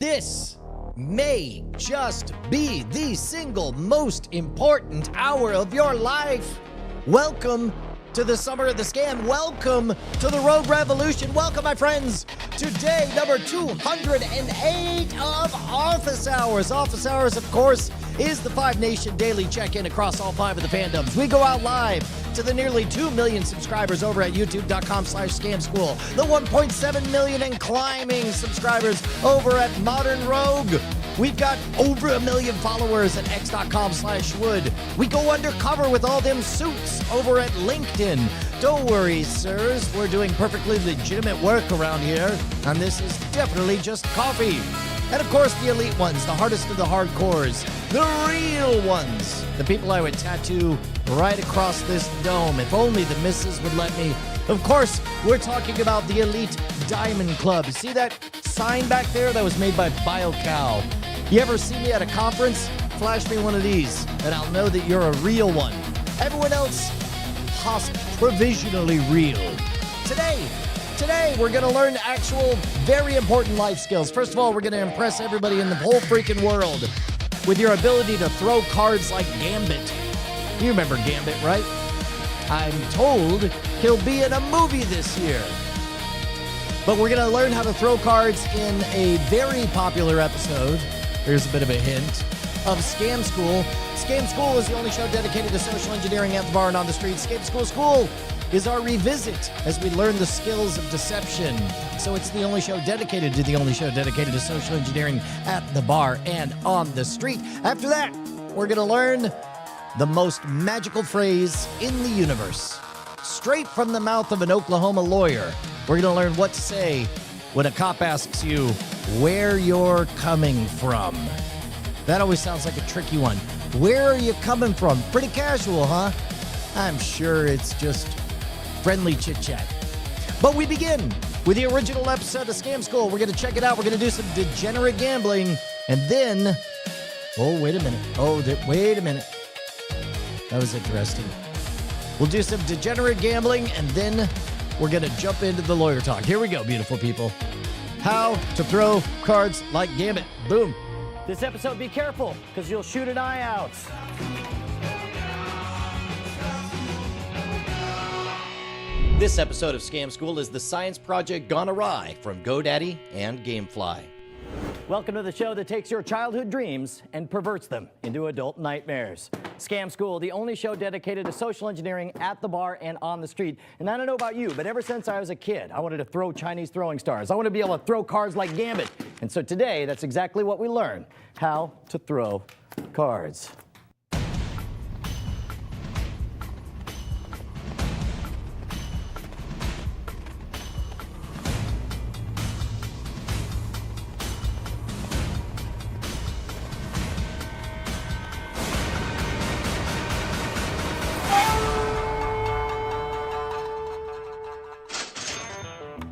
This may just be the single most important hour of your life. Welcome to the summer of the scam. Welcome to the Rogue Revolution. Welcome, my friends, to day number 208 of Office Hours. Office Hours, of course, is the Five Nation daily check-in across all five of the fandoms. We go out live to the nearly 2 million subscribers over at youtube.com/scamschool, the 1.7 million and climbing subscribers over at Modern Rogue. We've got over 1 million followers at x.com/wood. We go undercover with all them suits over at LinkedIn. Don't worry, sirs. We're doing perfectly legitimate work around here, and this is definitely just coffee. And of course, the elite ones, the hardest of the hardcores, the real ones, the people I would tattoo right across this dome, if only the missus would let me. Of course, we're talking about the Elite Diamond Club. You see that sign back there that was made by BioCow? You ever see me at a conference? Flash me one of these, and I'll know that you're a real one. Everyone else, provisionally real. Today, we're going to learn actual, very important life skills. First of all, we're going to impress everybody in the whole freaking world with your ability to throw cards like Gambit. You remember Gambit, right? I'm told he'll be in a movie this year. But we're going to learn how to throw cards in a very popular episode. Here's a bit of a hint of Scam School. Scam School is the only show dedicated to social engineering at the bar and on the street. Scam School is our revisit as we learn the skills of deception. So it's the only show dedicated to social engineering at the bar and on the street. After that, we're going to learn the most magical phrase in the universe. Straight from the mouth of an Oklahoma lawyer, we're going to learn what to say when a cop asks you where you're coming from. That always sounds like a tricky one. Where are you coming from? Pretty casual, huh? I'm sure it's just friendly chit-chat. But we begin with the original episode of Scam School. We're going to check it out. We're going to do some degenerate gambling. And then... Oh, wait a minute. Wait a minute. That was interesting. We'll do some degenerate gambling, and then we're going to jump into the lawyer talk. Here we go, beautiful people. How to throw cards like Gambit. Boom. This episode, be careful, because you'll shoot an eye out. This episode of Scam School is the science project gone awry from GoDaddy and Gamefly. Welcome to the show that takes your childhood dreams and perverts them into adult nightmares. Scam School, the only show dedicated to social engineering at the bar and on the street. And I don't know about you, but ever since I was a kid, I wanted to throw Chinese throwing stars. I want to be able to throw cards like Gambit. And so today, that's exactly what we learn, how to throw cards.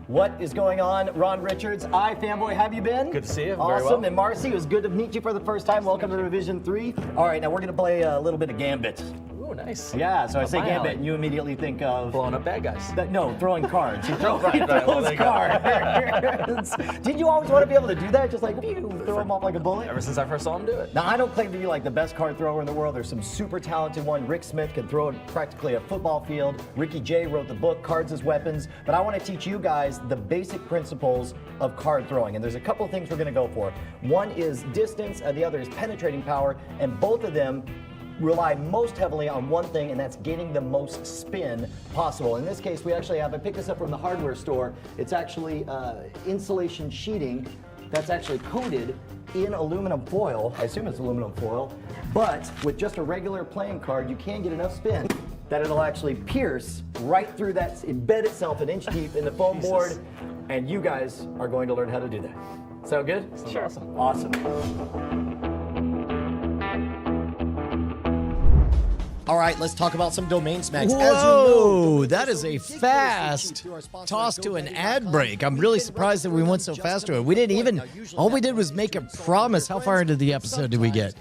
What is going on? Ron Richards, fanboy, have you been? Good to see you. Awesome. Very well. And Marcy, it was good to meet you for the first time. Welcome to Revision 3. All right, now we're going to play a little bit of Gambit. Ooh, nice. Yeah, so I say my Gambit, alley. and you immediately think of... Blowing up bad guys. No, throwing cards. He throws Well, there you go. cards. Did you always want to be able to do that? Just like, pew, throw them off like a bullet? Ever since I first saw him do it. Now, I don't claim to be like the best card thrower in the world. There's some super talented one. Rick Smith can throw it practically a football field. Ricky Jay wrote the book, Cards as Weapons. But I want to teach you guys the basic principles of card throwing. And there's a couple of things we're going to go for. One is distance, and the other is penetrating power. And both of them rely most heavily on one thing, and that's getting the most spin possible. In this case, we actually have, I picked this up from the hardware store. It's actually insulation sheeting that's actually coated in aluminum foil. I assume it's aluminum foil, but with just a regular playing card, you can get enough spin that it'll actually pierce right through that, embed itself an inch deep in the foam board, and you guys are going to learn how to do that. Sound good? Sure. Awesome. All right, let's talk about some domain smacks. Whoa, As you know, that is a fast toss to an ad break. I'm really surprised that we went so fast to it. We didn't even, all we did was make a promise. How far into the episode did we get?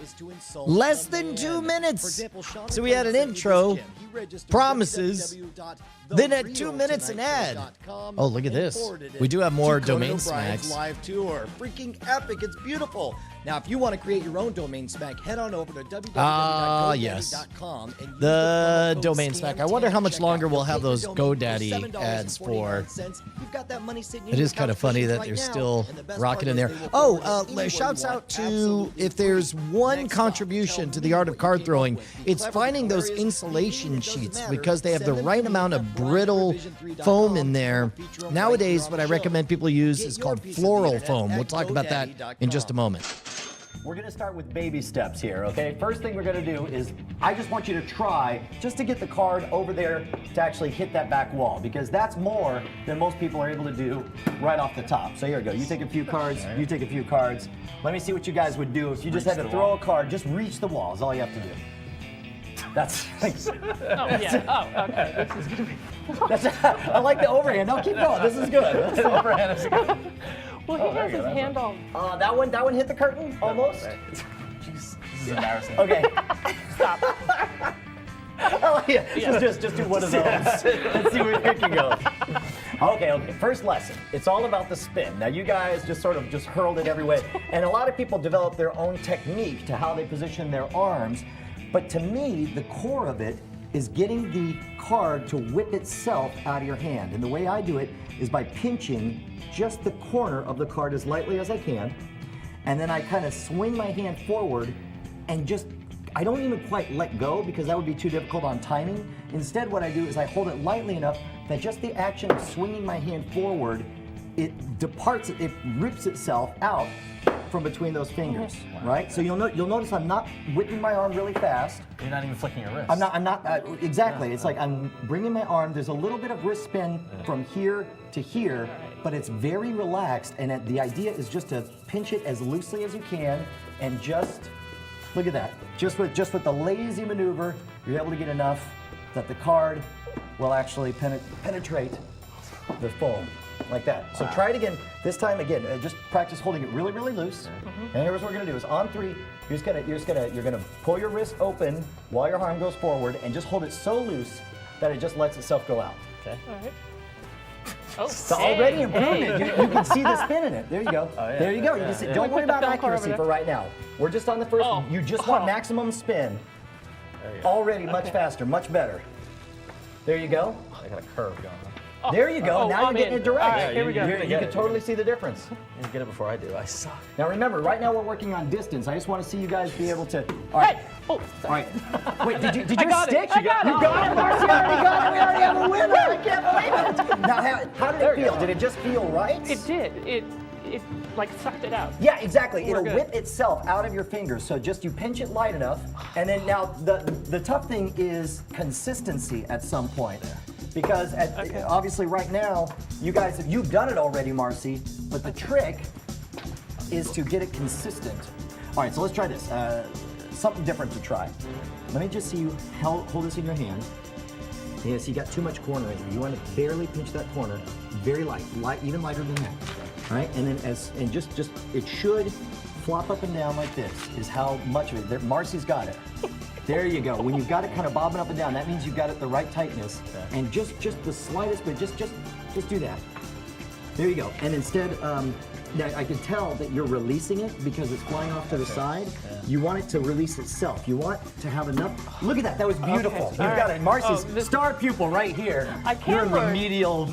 Less than 2 minutes. So we had an intro, promises, Then at 2 minutes an ad. Oh, look at this. We do have more domain smacks. Live tour. Freaking epic. It's beautiful. Now, if you want to create your own domain smack, head on over to www.godaddy.com. The domain smack. I wonder how much longer we'll have those GoDaddy ads for. It is kind of funny that they're still rocking in there. Oh, shouts out to, if there's one contribution to the art of card throwing, it's finding those insulation sheets because they have the right amount of brittle foam in there. Nowadays, what I recommend people use is called floral foam. We'll talk about that in just a moment. We're gonna start with baby steps here, okay? First thing we're gonna do is, I just want you to try just to get the card over there to actually hit that back wall, because that's more than most people are able to do right off the top. So here we go, you take a few cards, you take a few cards. Let me see what you guys would do if you just had to throw a card, just reach the wall is all you have to do. That's like, okay. This is gonna be. I like the overhand. No, keep going. This is good. The overhand is good. Well, he has his hand on. That one hit the curtain almost. Jeez, this is embarrassing. Okay. Stop. Oh yeah. Just do one of those. Let's see where it can go. Okay. First lesson. It's all about the spin. Now you guys just sort of hurled it every way, and a lot of people develop their own technique to how they position their arms. But to me, the core of it is getting the card to whip itself out of your hand. And the way I do it is by pinching just the corner of the card as lightly as I can. And then I kind of swing my hand forward and I don't even quite let go because that would be too difficult on timing. Instead, what I do is I hold it lightly enough that just the action of swinging my hand forward, it rips itself out from between those fingers, right? So you'll notice I'm not whipping my arm really fast. You're not even flicking your wrist. I'm not exactly. It's like I'm bringing my arm. There's a little bit of wrist spin from here to here, but it's very relaxed. And the idea is just to pinch it as loosely as you can, and just look at that. Just with the lazy maneuver, you're able to get enough that the card will actually penetrate the foam. Like that. So try it again. This time again, just practice holding it really, really loose. And here's what we're gonna do: is on 3, you're gonna pull your wrist open while your arm goes forward, and just hold it so loose that it just lets itself go out. Okay. All right. Oh, it's already improvement. You can see the spin in it. There you go. Oh, yeah, there you go. You can see. Don't worry about accuracy for right now. We're just on the first one. You just want maximum spin. Already much faster, much better. There you go. I got a curve going on. There you go. Now you're getting it direct. All right, here we go. You can totally see the difference. You get it before I do. I suck. Now remember, right now we're working on distance. I just want to see you guys be able to. All right. Hey! Oh, all right. Wait, did you got stick? it. I got it. You got it, Marcy. Already got it. We already have a winner. I can't believe it. Now, how did it feel? Did it just feel right? It did. It like sucked it out. Yeah, exactly. It'll whip itself out of your fingers. So just you pinch it light enough, and then now the tough thing is consistency at some point. Because obviously right now, you've done it already, Marcy, but the trick is to get it consistent. All right, so let's try this. Something different to try. Let me just see you hold this in your hand. Yes, you got too much corner in here. You want to barely pinch that corner, very light, even lighter than that. All right, and then it should flop up and down like this. Is how much of it. Marcy's got it. There you go. When you've got it kind of bobbing up and down, that means you've got it the right tightness. Okay. And just the slightest bit, just do that. There you go. And instead, now I can tell that you're releasing it because it's flying off to the side. Yeah. You want it to release itself. You want to have enough. Look at that. That was beautiful. You've got it. Marcy's star pupil right here. You're in remedial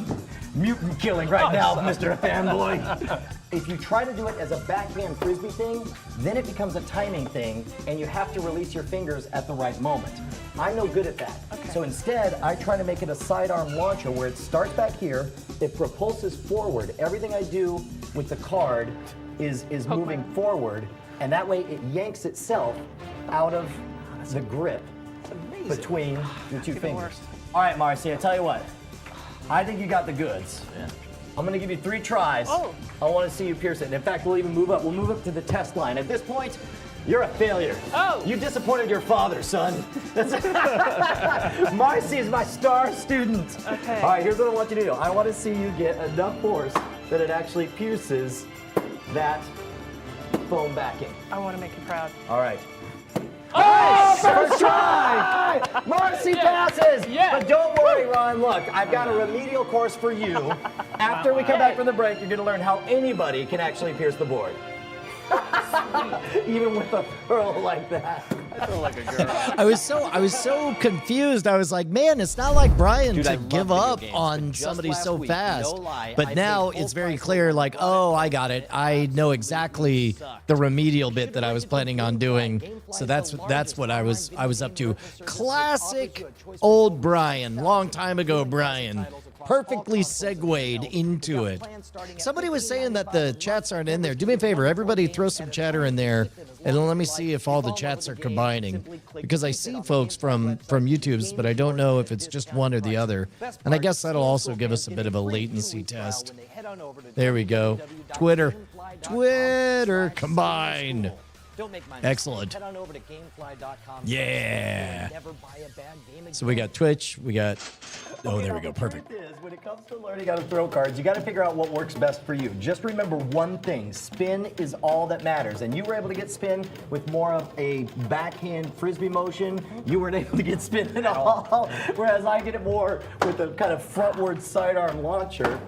mutant killing right now, Mr. Fanboy. If you try to do it as a backhand frisbee thing, then it becomes a timing thing, and you have to release your fingers at the right moment. I'm no good at that. Okay. So instead, I try to make it a sidearm launcher where it starts back here, it propulses forward. Everything I do with the card is moving forward, and that way it yanks itself out of the grip between your two fingers. All right, Marcy, I tell you what. I think you got the goods. Yeah. I'm gonna give you 3 tries. Oh. I want to see you pierce it. And in fact, we'll even move up. We'll move up to the test line. At this point, you're a failure. Oh. You disappointed your father, son. Marcy is my star student. Okay. All right, here's what I want you to do. I want to see you get enough force that it actually pierces that foam backing. I want to make you proud. All right. Oh! First try! Marcy passes! Yeah. But don't worry, Ron. Look, I've got a remedial course for you. After we come back from the break, you're going to learn how anybody can actually pierce the board. Even with a pearl like that. I feel like a girl. I was so confused. I was like, man, it's not like Brian Dude, I to love give video up games, on but just somebody last so week, fast. no lie, But I now paid full it's very price clear, for like, it. oh, I got it. I know exactly the remedial bit that I was planning on doing. So that's what I was up to. Classic old Brian, long time ago Brian. Perfectly segued into it. Somebody was saying that the chats aren't in there. Do me a favor, everybody throw some chatter in there, and let me see if all the chats are combining. Because I see folks from YouTube's, but I don't know if it's just one or the other. And I guess that'll also give us a bit of a latency test. There we go. Twitter, combine. Don't make my Excellent. mistake. Head on over to gamefly.com. Yeah. Never buy a bad game again. So we got Twitch, we got... Oh, there we go, perfect. The truth is, when it comes to learning how to throw cards, you got to figure out what works best for you. Just remember one thing: spin is all that matters. And you were able to get spin with more of a backhand frisbee motion. You weren't able to get spin at all, whereas I get it more with a kind of frontward sidearm launcher.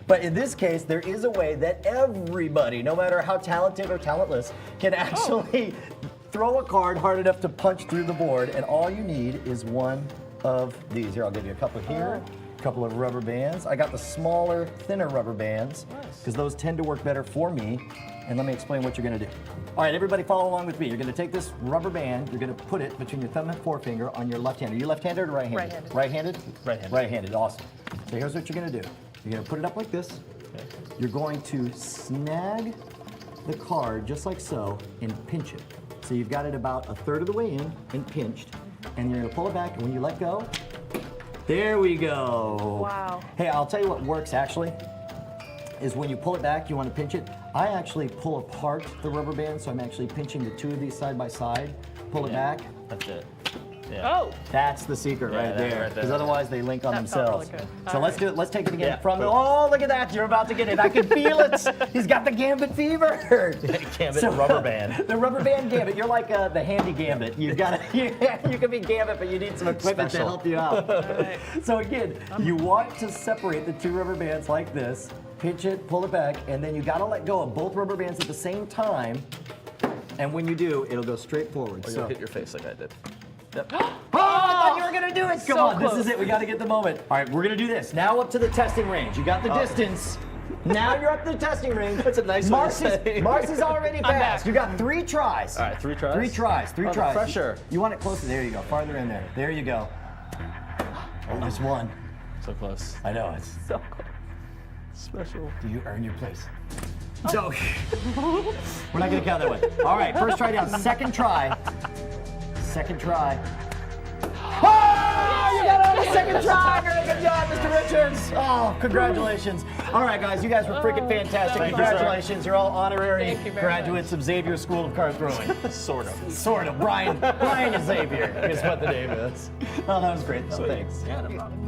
But in this case, there is a way that everybody, no matter how talented or talentless, can actually throw a card hard enough to punch through the board. And all you need is one of these. Here, I'll give you a couple here, a couple of rubber bands. I got the smaller, thinner rubber bands because those tend to work better for me. And let me explain what you're going to do. All right, everybody follow along with me. You're going to take this rubber band, you're going to put it between your thumb and forefinger on your left hand. Are you left-handed or right-handed? Right-handed. Right-handed? Right-handed. Right-handed, awesome. So here's what you're going to do. You're going to put it up like this. You're going to snag the card just like so and pinch it. So you've got it about a third of the way in and pinched. And you're going to pull it back, and when you let go, there we go. Wow. Hey, I'll tell you what works actually is when you pull it back, you want to pinch it. I actually pull apart the rubber band, so I'm actually pinching the two of these side by side. Pull it back. That's it. Yeah. Oh. That's the secret right that's there. right there. Because otherwise they link on That felt themselves. really good. So All let's right. do it. Let's take it again Yeah, from the. boom. Oh, look at that! You're about to get it. I can feel it. He's got the Gambit fever. Gambit rubber band. The rubber band Gambit. You're like the handy Gambit. You've got to. You can be Gambit, but you need some equipment Special. to help you out. So again, you want to separate the two rubber bands like this. Pinch it, pull it back, and then you got to let go of both rubber bands at the same time. And when you do, it'll go straight forward. Or So. you'll hit your face like I did. Yep. Oh, I thought you were gonna do it. Come So on, close. this is it. We gotta get the moment. All right, we're gonna do this. Now up to the testing range. You got the distance. Now you're up to the testing range. That's a nice way to say. Marcy's already passed. back. You got 3 tries. All right, 3 tries? 3 tries. 3 Oh, the tries. pressure. You want it closer. There you go. Farther in there. There you go. Oh, just one. So close. I know. It's. So close. Special. Do you earn your place? So, we're not gonna count that one. All right, first try down. Second try. Second try. Oh, you got it on the second try. Very good job, Mr. Richards. Oh, congratulations. All right, guys, you guys were freaking fantastic. Thank you, sir. Congratulations. You're all honorary Thank you very graduates of Xavier School of Card Throwing. Sort of. Sort of. Brian and Xavier is what the name is. Oh, that was great, though. Thanks. Yeah, no problem.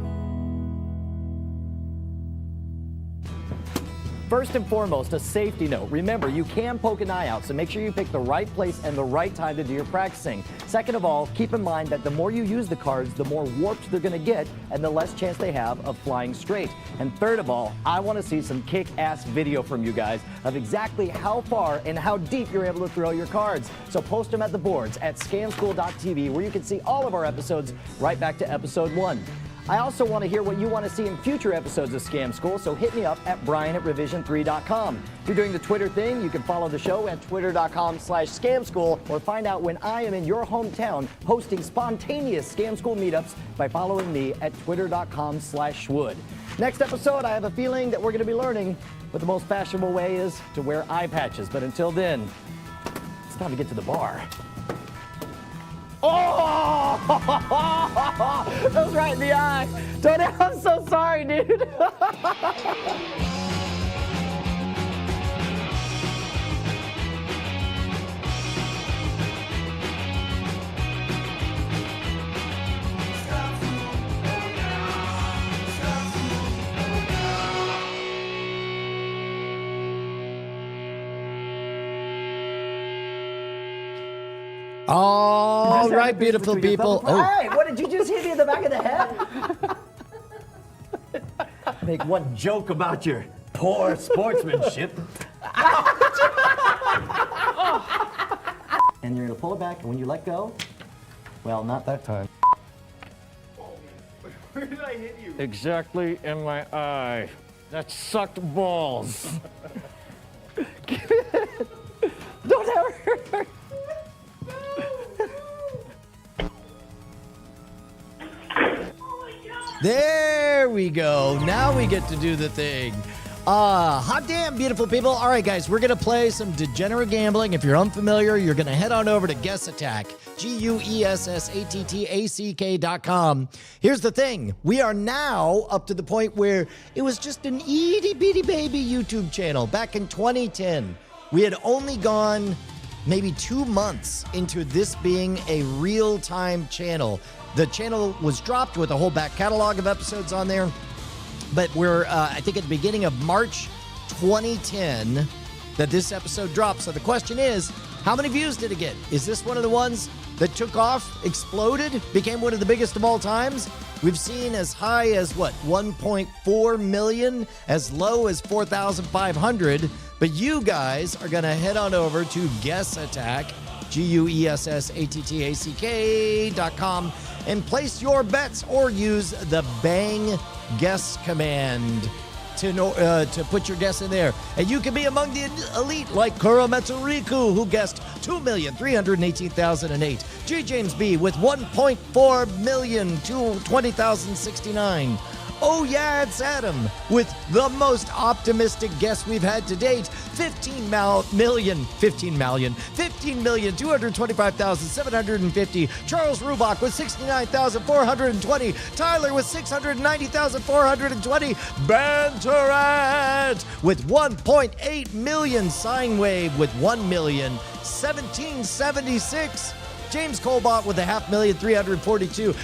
First and foremost, a safety note. Remember, you can poke an eye out, so make sure you pick the right place and the right time to do your practicing. Second of all, keep in mind that the more you use the cards, the more warped they're going to get and the less chance they have of flying straight. And third of all, I want to see some kick-ass video from you guys of exactly how far and how deep you're able to throw your cards. So post them at the boards at scamschool.tv, where you can see all of our episodes right back to episode 1. I also want to hear what you want to see in future episodes of Scam School, so hit me up at brian@revision3.com. If you're doing the Twitter thing, you can follow the show at twitter.com/scamschool, or find out when I am in your hometown hosting spontaneous Scam School meetups by following me at twitter.com/schwood. Next episode, I have a feeling that we're going to be learning what the most fashionable way is to wear eye patches. But until then, it's time to get to the bar. Oh! That was right in the eye. Tony, I'm so sorry, dude. Oh, All right, beautiful people. Oh, Hey, what did you just hit me in the back of the head? Make one joke about your poor sportsmanship. And you're gonna pull it back, and when you let go, well, not that time. Where did I hit you? Exactly in my eye. That sucked balls. Don't ever. there we go. Now we get to do the thing. Hot damn, beautiful people. All right, guys, we're going to play some degenerate gambling. If you're unfamiliar, you're going to head on over to Guess Attack, GUESSATTACK.com. Here's the thing. We are now up to the point where it was just an itty bitty baby YouTube channel back in 2010. We had only gone maybe 2 months into this being a real-time channel. The channel was dropped with a whole back catalog of episodes on there. But we're, I think, at the beginning of March 2010 that this episode dropped. So the question is, how many views did it get? Is this one of the ones that took off, exploded, became one of the biggest of all times? We've seen as high as, what, 1.4 million, as low as 4,500. But you guys are going to head on over to Guess Attack, GUESSATTACK.com, and place your bets or use the bang guess command to put your guess in there. And you can be among the elite like Riku, who guessed 2,318,008. G. James B. with 1.4 million to 20,069. Oh yeah, it's Adam with the most optimistic guess we've had to date. 15,225,750. Charles Rubach with 69,420. Tyler with 690,420. Banterat with 1.8 million. Sine Wave with 1,017,76. James Colbot with 500,342.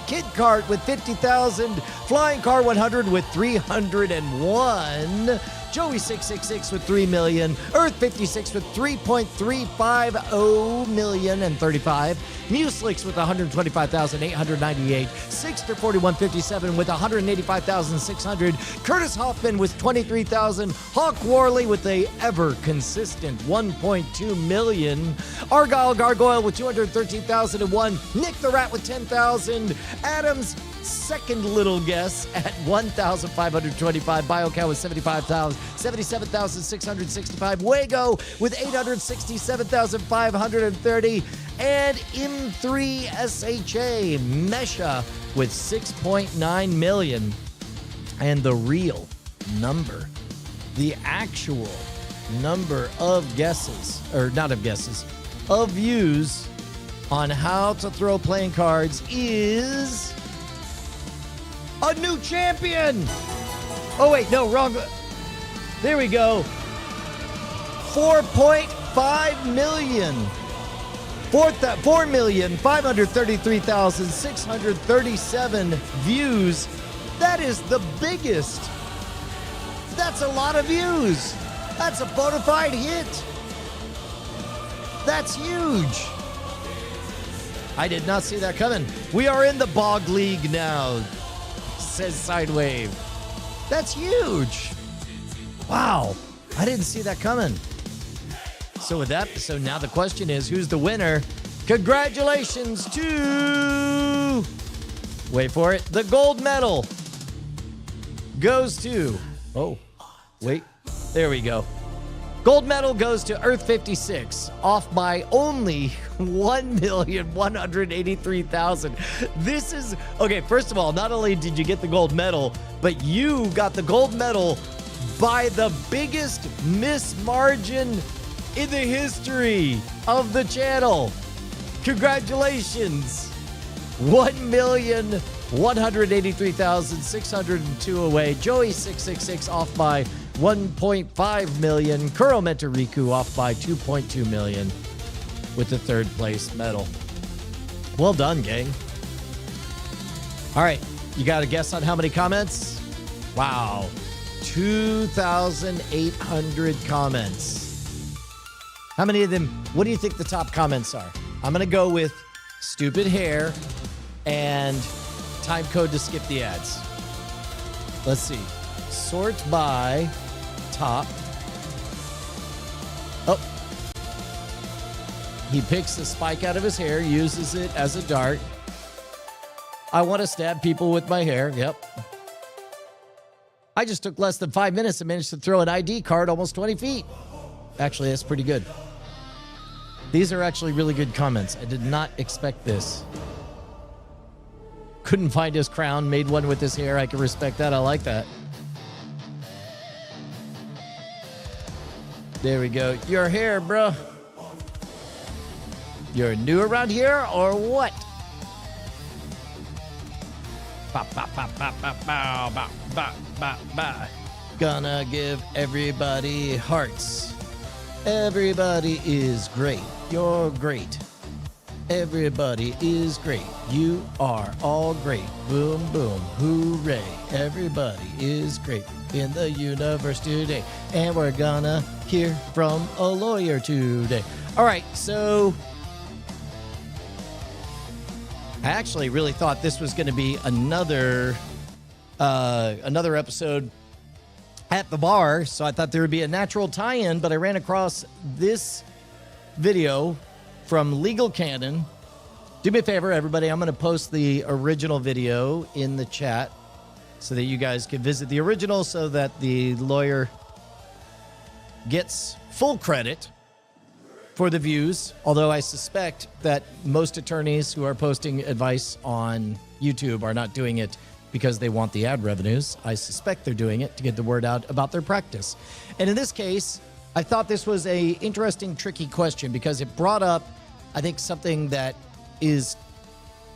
Kid Cart with 50,000. Flying Car 100 with 301. Joey 666 with 3 million. Earth 56 with 3.350 million and 35. Muslix with 125,898. Sixter 4157 with 185,600. Curtis Hoffman with 23,000. Hawk Warley with a ever consistent 1.2 million. Argyle Gargoyle with 213,001. Nick the Rat with 10,000. Adams second little guess at 1,525. BioCow with 77,665. Wago with 867,530. And M3SHA Mesha with 6.9 million. And the real number, the actual number of guesses, or not of guesses, of views on how to throw playing cards is a new champion. Oh, wait, no, wrong. There we go. 4.5 million. 4,533,637 views. That is the biggest. That's a lot of views. That's a bona fide hit. That's huge. I did not see that coming. We are in the Bog League now, says Sidewave. That's huge. Wow. I didn't see that coming. So with that, so now the question is, who's the winner? Congratulations to, wait for it, the gold medal goes to, oh, wait, there we go. Gold medal goes to Earth 56, off by only 1,183,000. This is, okay, first of all, not only did you get the gold medal, but you got the gold medal by the biggest miss margin in the history of the channel. Congratulations. 1,183,602 away. Joey 666 off by 1.5 million. Kuro Riku off by 2.2 million with the third place medal. Well done, gang. All right, you got a guess on how many comments? Wow, 2,800 comments. How many of them, what do you think the top comments are? I'm going to go with stupid hair, and time code to skip the ads. Let's see. Sort by top. Oh. He picks a spike out of his hair, uses it as a dart. I want to stab people with my hair. Yep. I just took less than 5 minutes and managed to throw an ID card almost 20 feet. Actually, that's pretty good. These are actually really good comments. I did not expect this. Couldn't find his crown, made one with his hair. I can respect that. I like that. There we go. Your hair, bro. You're new around here or what? Gonna give everybody hearts. Everybody is great. You're great. Everybody is great. You are all great. Boom, boom, hooray. Everybody is great in the universe today. And we're gonna hear from a lawyer today. All right, so I actually really thought this was going to be another episode at the bar, so I thought there would be a natural tie-in, but I ran across this video from Legal Canon. Do me a favor, everybody. I'm going to post the original video in the chat so that you guys can visit the original so that the lawyer gets full credit for the views, although I suspect that most attorneys who are posting advice on YouTube are not doing it because they want the ad revenues. I suspect they're doing it to get the word out about their practice. And in this case, I thought this was a interesting, tricky question because it brought up, I think, something that is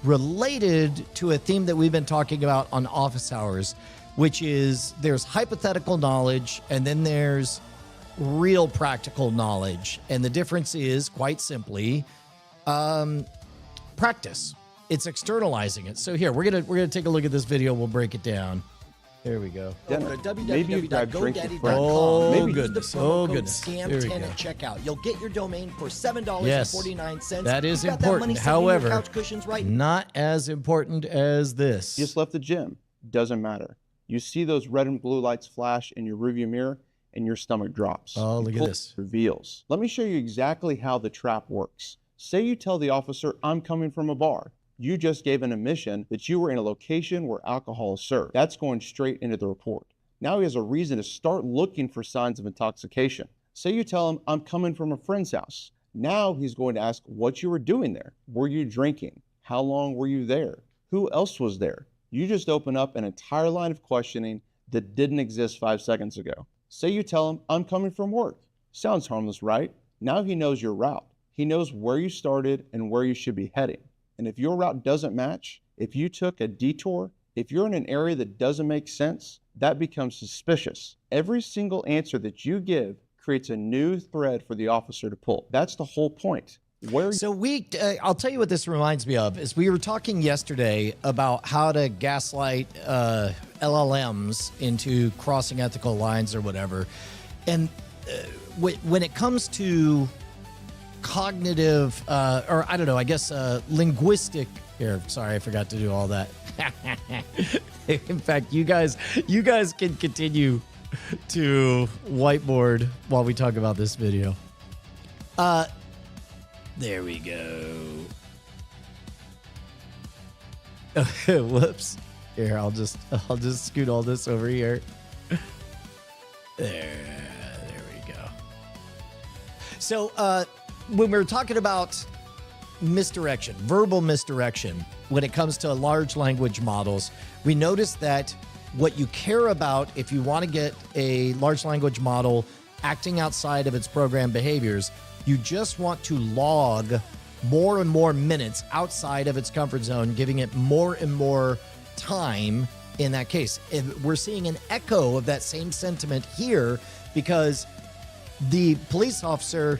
related to a theme that we've been talking about on office hours, which is there's hypothetical knowledge and then there's real practical knowledge. And the difference is, quite simply, practice. It's externalizing it. So here, we're gonna take a look at this video. We'll break it down. There we go. Over to www.godaddy.com. Oh, Use goodness. the promo Oh, code goodness. There we SCAM10 go. at checkout. You'll get your domain for $7.49. Yes, that is You've got important. money sitting in your However, couch cushions right not as important as this. You just left the gym. Doesn't matter. You see those red and blue lights flash in your rearview mirror and your stomach drops. Oh, look at Pull this. Reveals. Let me show you exactly how the trap works. Say you tell the officer, I'm coming from a bar. You just gave an admission that you were in a location where alcohol is served. That's going straight into the report. Now he has a reason to start looking for signs of intoxication. Say you tell him, I'm coming from a friend's house. Now he's going to ask what you were doing there. Were you drinking? How long were you there? Who else was there? You just open up an entire line of questioning that didn't exist 5 seconds ago. Say you tell him, I'm coming from work. Sounds harmless, right? Now he knows your route. He knows where you started and where you should be heading. And if your route doesn't match, if you took a detour, if you're in an area that doesn't make sense, that becomes suspicious. Every single answer that you give creates a new thread for the officer to pull. That's the whole point. So I'll tell you what this reminds me of is we were talking yesterday about how to gaslight LLMs into crossing ethical lines or whatever. And when it comes to cognitive, or I don't know, I guess linguistic, here, sorry, I forgot to do all that. In fact, you guys can continue to whiteboard while we talk about this video. There we go. Whoops. Here, I'll just scoot all this over here. There we go. So, when we're talking about misdirection, verbal misdirection, when it comes to large language models, we notice that what you care about if you want to get a large language model acting outside of its program behaviors, you just want to log more and more minutes outside of its comfort zone, giving it more and more time in that case. And we're seeing an echo of that same sentiment here because the police officer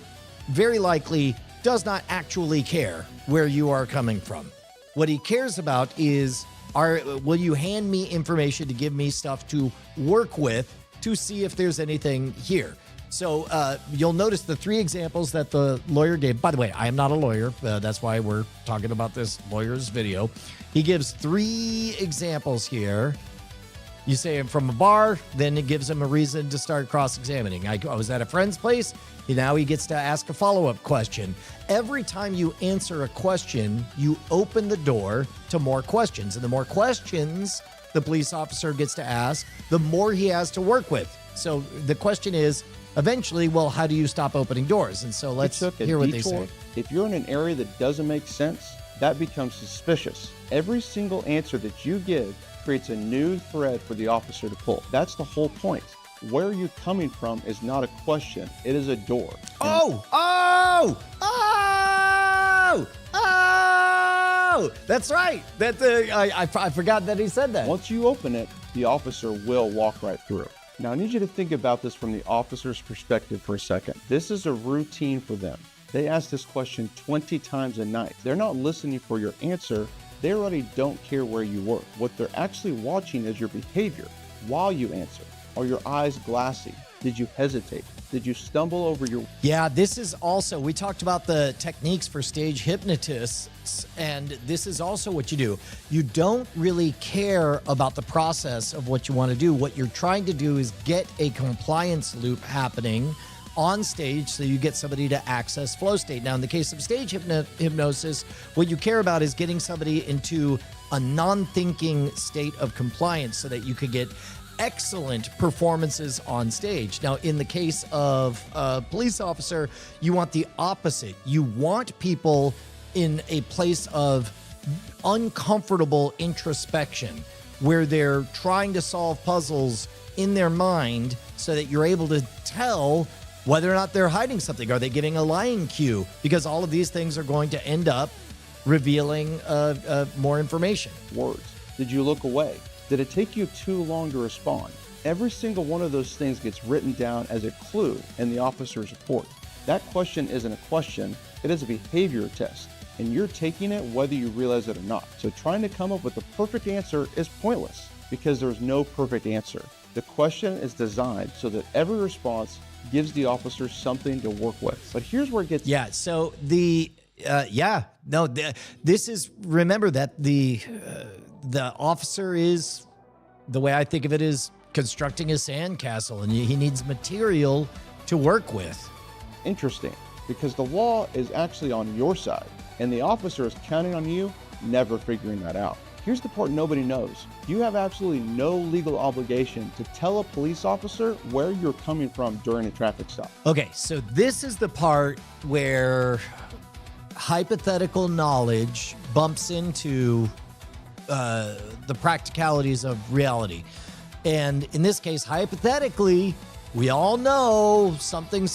very likely does not actually care where you are coming from. What he cares about is, will you hand me information to give me stuff to work with to see if there's anything here? So you'll notice the 3 examples that the lawyer gave. By the way, I am not a lawyer. That's why we're talking about this lawyer's video. He gives 3 examples here. You say I'm from a bar, then it gives him a reason to start cross-examining. I was at a friend's place. Now he gets to ask a follow-up question. Every time you answer a question, you open the door to more questions. And the more questions the police officer gets to ask, the more he has to work with. So the question is, eventually, well, how do you stop opening doors? And so let's hear what they say. If you're in an area that doesn't make sense, that becomes suspicious. Every single answer that you give creates a new thread for the officer to pull. That's the whole point. Where you're coming from is not a question, it is a door. That's right. I forgot that he said that. Once you open it, the officer will walk right through. Now I need you to think about this from the officer's perspective for a second. This is a routine for them. They ask this question 20 times a night. They're not listening for your answer. They already don't care where you work. What they're actually watching is your behavior while you answer. Are your eyes glassy? Did you hesitate? Did you stumble over your... Yeah, this is also, we talked about the techniques for stage hypnotists, and this is also what you do. You don't really care about the process of what you want to do. What you're trying to do is get a compliance loop happening on stage so you get somebody to access flow state. Now, in the case of stage hypnosis, what you care about is getting somebody into a non-thinking state of compliance so that you could get excellent performances on stage. Now, in the case of a police officer, you want the opposite. You want people in a place of uncomfortable introspection where they're trying to solve puzzles in their mind so that you're able to tell whether or not they're hiding something. Are they giving a lying cue? Because all of these things are going to end up revealing more information. Words. Did you look away? Did it take you too long to respond? Every single one of those things gets written down as a clue in the officer's report. That question isn't a question, it is a behavior test, and you're taking it whether you realize it or not. So trying to come up with the perfect answer is pointless because there's no perfect answer. The question is designed so that every response gives the officer something to work with. But here's where it gets... Yeah, so this is, remember that the officer is, the way I think of it, is constructing a sandcastle, and he needs material to work with. Interesting, because the law is actually on your side, and the officer is counting on you never figuring that out. Here's the part nobody knows. You have absolutely no legal obligation to tell a police officer where you're coming from during a traffic stop. Okay, so this is the part where hypothetical knowledge bumps into the practicalities of reality. And in this case, hypothetically, we all know something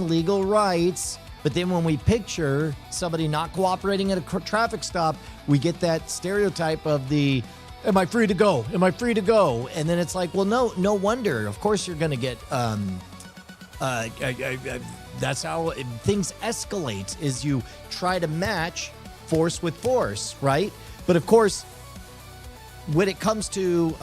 legal rights, but then when we picture somebody not cooperating at a traffic stop, we get that stereotype of the, am I free to go? Am I free to go? And then it's like, well, no wonder. Of course you're going to get, that's how things escalate, is you try to match force with force, right? But of course, when it comes to,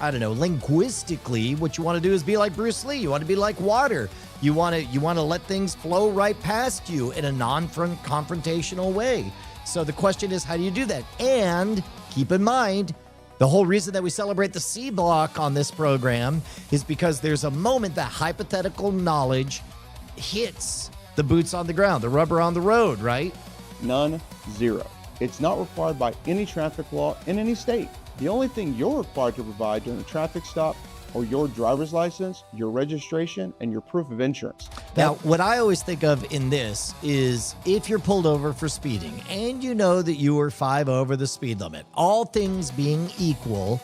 linguistically, what you want to do is be like Bruce Lee. You want to be like water. You want to let things flow right past you in a non-confrontational way. So the question is, how do you do that? And keep in mind, the whole reason that we celebrate the C block on this program is because there's a moment that hypothetical knowledge hits the boots on the ground, the rubber on the road, right? None, zero. It's not required by any traffic law in any state. The only thing you're required to provide during a traffic stop are your driver's license, your registration, and your proof of insurance. Now, what I always think of in this is if you're pulled over for speeding and you know that you were 5 over the speed limit, all things being equal,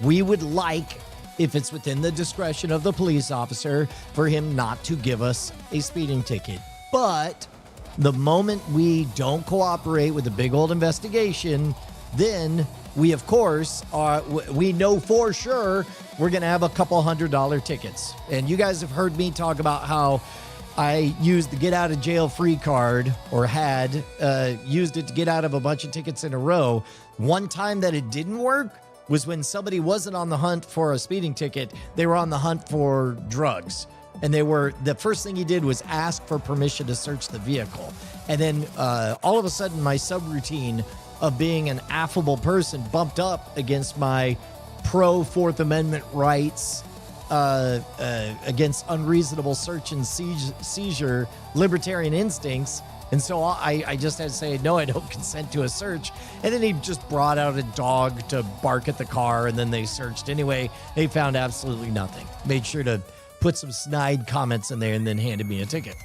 we would like, if it's within the discretion of the police officer, for him not to give us a speeding ticket. But the moment we don't cooperate with the big old investigation, then we, of course, we know for sure we're going to have a couple $100 tickets. And you guys have heard me talk about how I used the get out of jail free card, or had used it to get out of a bunch of tickets in a row. One time that it didn't work was when somebody wasn't on the hunt for a speeding ticket. They were on the hunt for drugs. And the first thing he did was ask for permission to search the vehicle. And then all of a sudden, my subroutine of being an affable person bumped up against my pro Fourth Amendment rights, against unreasonable search and seizure, libertarian instincts. And so I just had to say, no, I don't consent to a search. And then he just brought out a dog to bark at the car, and then they searched anyway. They found absolutely nothing. Made sure to put some snide comments in there and then handed me a ticket.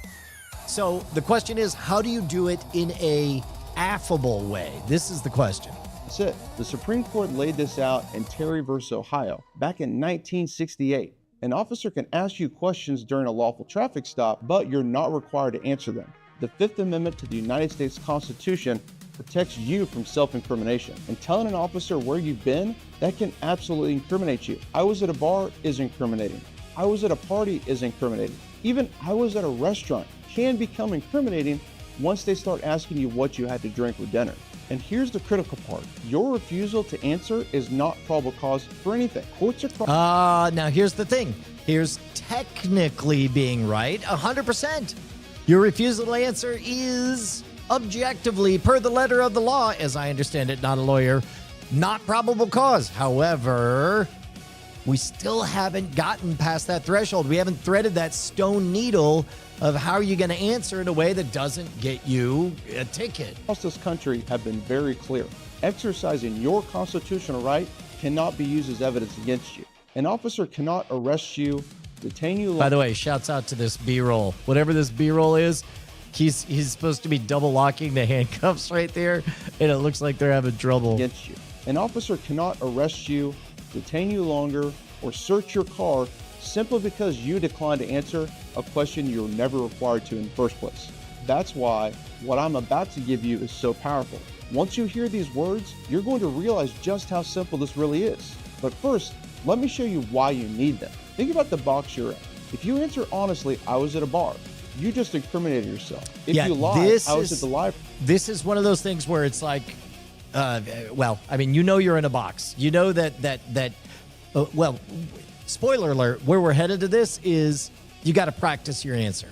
So the question is, how do you do it in a affable way? This is the question. That's it. The Supreme Court laid this out in Terry versus Ohio back in 1968. An officer can ask you questions during a lawful traffic stop, but you're not required to answer them. The Fifth Amendment to the United States Constitution protects you from self-incrimination. And telling an officer where you've been, that can absolutely incriminate you. I was at a bar is incriminating. I was at a party is incriminating. Even I was at a restaurant can become incriminating once they start asking you what you had to drink for dinner. And here's the critical part. Your refusal to answer is not probable cause for anything. Courts are now here's the thing. Here's technically being right 100%. Your refusal to answer is objectively, per the letter of the law, as I understand it, not a lawyer, not probable cause. However, we still haven't gotten past that threshold. We haven't threaded that stone needle of how are you going to answer in a way that doesn't get you a ticket. Across this country have been very clear. Exercising your constitutional right cannot be used as evidence against you. An officer cannot arrest you, detain you. By the way, shouts out to this B-roll. Whatever this B-roll is, he's supposed to be double locking the handcuffs right there, and it looks like they're having trouble. Against you. An officer cannot arrest you, detain you longer, or search your car simply because you declined to answer a question you were never required to in the first place. That's why what I'm about to give you is so powerful. Once you hear these words, you're going to realize just how simple this really is. But first, let me show you why you need them. Think about the box you're in. If you answer honestly, I was at a bar, you just incriminated yourself. If you lie, I was at the library. This is one of those things where it's like, well, I mean, you know you're in a box. You know that well, spoiler alert, where we're headed to this is you got to practice your answer.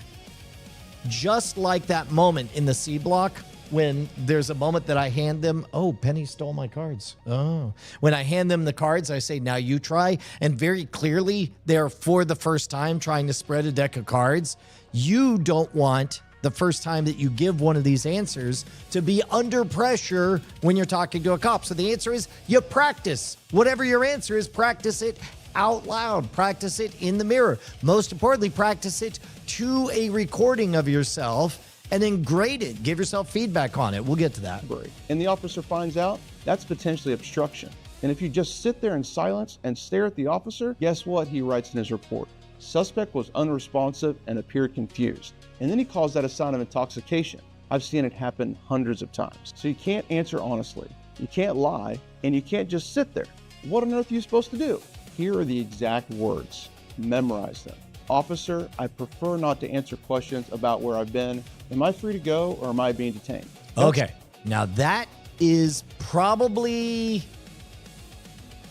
Just like that moment in the C block when there's a moment that I hand them, oh, Penny stole my cards. Oh, when I hand them the cards, I say, now you try. And very clearly, they're for the first time trying to spread a deck of cards. You don't want the first time that you give one of these answers to be under pressure when you're talking to a cop. So the answer is you practice. Whatever your answer is, practice it out loud. Practice it in the mirror. Most importantly, practice it to a recording of yourself and then grade it. Give yourself feedback on it. We'll get to that. And the officer finds out, that's potentially obstruction. And if you just sit there in silence and stare at the officer, guess what he writes in his report? Suspect was unresponsive and appeared confused. And then he calls that a sign of intoxication. I've seen it happen hundreds of times. So you can't answer honestly, you can't lie, and you can't just sit there. What on earth are you supposed to do? Here are the exact words. Memorize them. Officer, I prefer not to answer questions about where I've been. Am I free to go or am I being detained? Okay. Now that is probably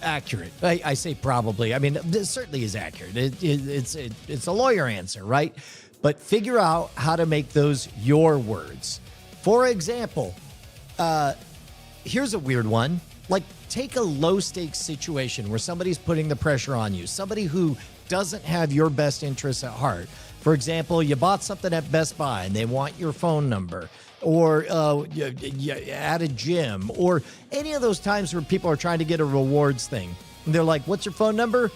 accurate. I say probably. I mean, this certainly is accurate. It's a lawyer answer, right? But figure out how to make those your words. For example, here's a weird one. Like, take a low-stakes situation where somebody's putting the pressure on you, somebody who doesn't have your best interests at heart. For example, you bought something at Best Buy and they want your phone number, or you at a gym, or any of those times where people are trying to get a rewards thing. And they're like, what's your phone number?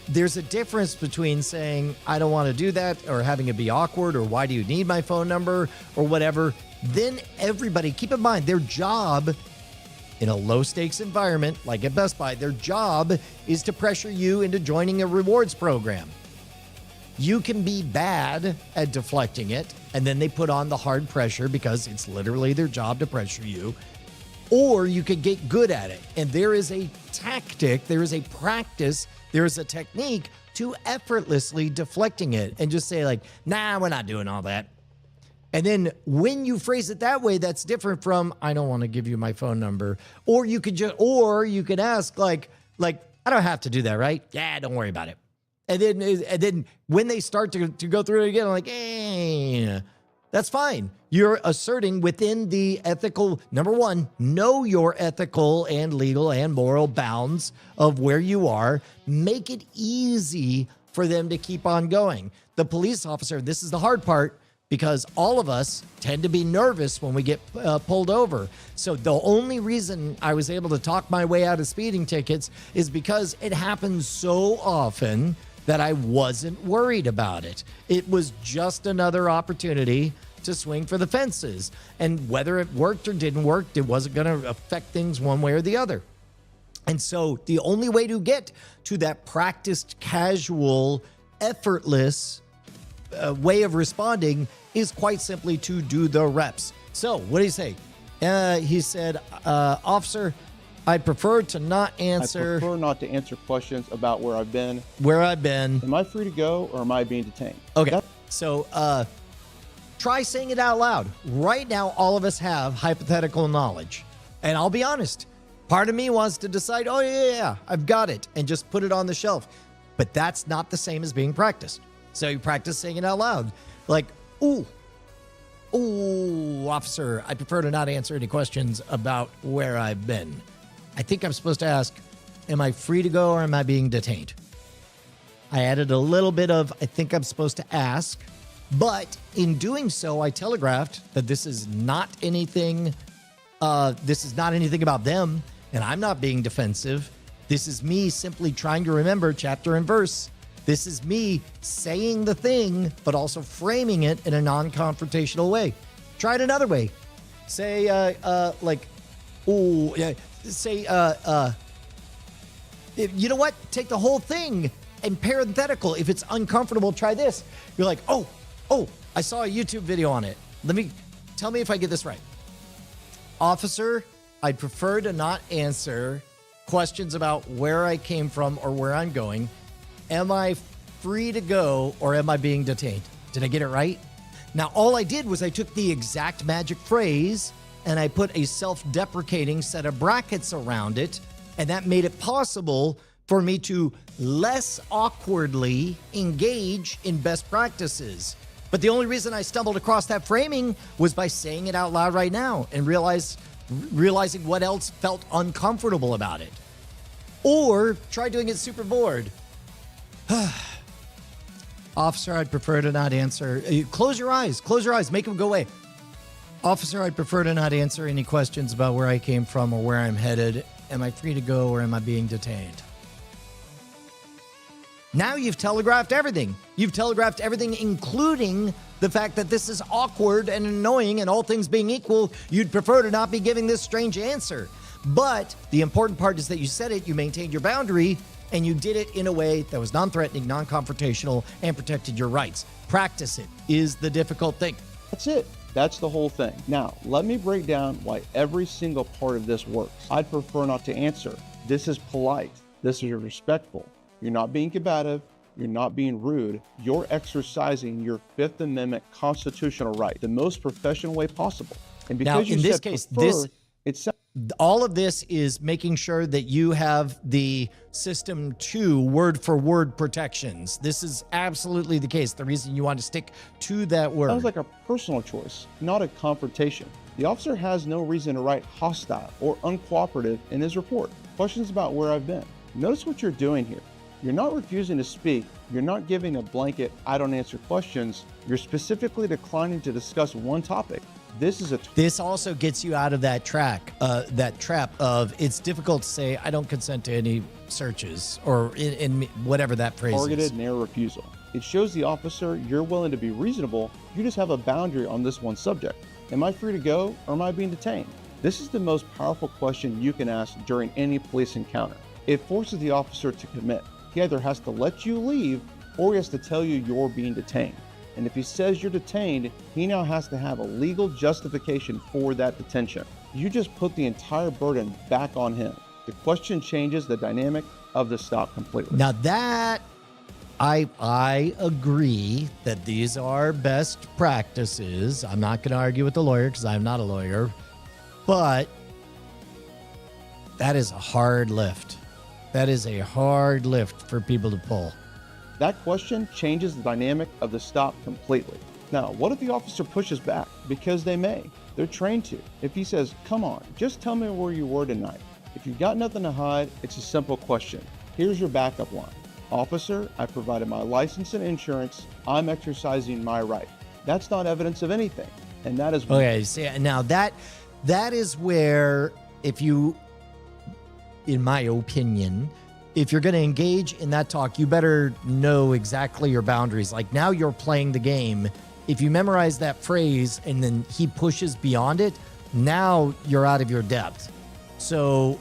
There's a difference between saying, I don't want to do that, or having it be awkward, or why do you need my phone number, or whatever. Then everybody, keep in mind, their job in a low-stakes environment like at Best Buy, their job is to pressure you into joining a rewards program. You can be bad at deflecting it, and then they put on the hard pressure because it's literally their job to pressure you. Or you could get good at it. And there is a tactic, there is a practice, there is a technique to effortlessly deflecting it and just say like, nah, we're not doing all that. And then when you phrase it that way, that's different from, I don't want to give you my phone number. Or you could ask like, I don't have to do that, right? Yeah, don't worry about it. And then when they start to go through it again, I'm like, that's fine. You're asserting within the ethical, number one, know your ethical and legal and moral bounds of where you are. Make it easy for them to keep on going. The police officer, this is the hard part, because all of us tend to be nervous when we get pulled over. So the only reason I was able to talk my way out of speeding tickets is because it happens so often that I wasn't worried about it. It was just another opportunity to swing for the fences. And whether it worked or didn't work, it wasn't going to affect things one way or the other. And so the only way to get to that practiced, casual, effortless way of responding is quite simply to do the reps. So what did he say? He said, officer, I'd prefer to not answer. I prefer not to answer questions about where I've been. Where I've been. Am I free to go or am I being detained? Okay. So try saying it out loud. Right now, all of us have hypothetical knowledge. And I'll be honest, part of me wants to decide, oh, yeah, I've got it, and just put it on the shelf. But that's not the same as being practiced. So you practice saying it out loud. Like, ooh, officer, I prefer to not answer any questions about where I've been. I think I'm supposed to ask, am I free to go or am I being detained? I added a little bit of, I think I'm supposed to ask, but in doing so, I telegraphed that this is not anything about them, and I'm not being defensive. This is me simply trying to remember chapter and verse. This is me saying the thing, but also framing it in a non-confrontational way. Try it another way. Say, you know what? Take the whole thing and parenthetical. If it's uncomfortable, try this. You're like, oh, I saw a YouTube video on it. Tell me if I get this right. Officer, I'd prefer to not answer questions about where I came from or where I'm going. Am I free to go or am I being detained? Did I get it right? Now, all I did was I took the exact magic phrase and I put a self-deprecating set of brackets around it, and that made it possible for me to less awkwardly engage in best practices. But the only reason I stumbled across that framing was by saying it out loud right now and realizing what else felt uncomfortable about it. Or try doing it super bored. Officer, I'd prefer to not answer. Close your eyes, make them go away. Officer, I'd prefer to not answer any questions about where I came from or where I'm headed. Am I free to go or am I being detained? Now you've telegraphed everything. You've telegraphed everything, including the fact that this is awkward and annoying, and all things being equal, you'd prefer to not be giving this strange answer. But the important part is that you said it, you maintained your boundary, and you did it in a way that was non-threatening, non-confrontational, and protected your rights. Practice it is the difficult thing. That's it. That's the whole thing. Now, let me break down why every single part of this works. I'd prefer not to answer. This is polite. This is respectful. You're not being combative. You're not being rude. You're exercising your Fifth Amendment constitutional right the most professional way possible. And because now, in this case, all of this is making sure that you have the System 2 word-for-word protections. This is absolutely the case. The reason you want to stick to that word. Sounds like a personal choice, not a confrontation. The officer has no reason to write hostile or uncooperative in his report. Questions about where I've been. Notice what you're doing here. You're not refusing to speak. You're not giving a blanket, I don't answer questions. You're specifically declining to discuss one topic. This also gets you out of that trap of it's difficult to say I don't consent to any searches or in whatever that phrase is. Targeted narrow refusal. It shows the officer you're willing to be reasonable. You just have a boundary on this one subject. Am I free to go or am I being detained? This is the most powerful question you can ask during any police encounter. It forces the officer to commit. He either has to let you leave or he has to tell you you're being detained. And if he says you're detained, he now has to have a legal justification for that detention. You just put the entire burden back on him. The question changes the dynamic of the stop completely. Now that, I agree that these are best practices. I'm not going to argue with the lawyer because I'm not a lawyer, but that is a hard lift. That is a hard lift for people to pull. That question changes the dynamic of the stop completely. Now, what if the officer pushes back? Because they may. They're trained to. If he says, come on, just tell me where you were tonight. If you've got nothing to hide, it's a simple question. Here's your backup line. Officer, I provided my license and insurance. I'm exercising my right. That's not evidence of anything. And that is... Okay, see, now that is where, if you, in my opinion, if you're going to engage in that talk, you better know exactly your boundaries. Like, now you're playing the game. If you memorize that phrase and then he pushes beyond it, now you're out of your depth. So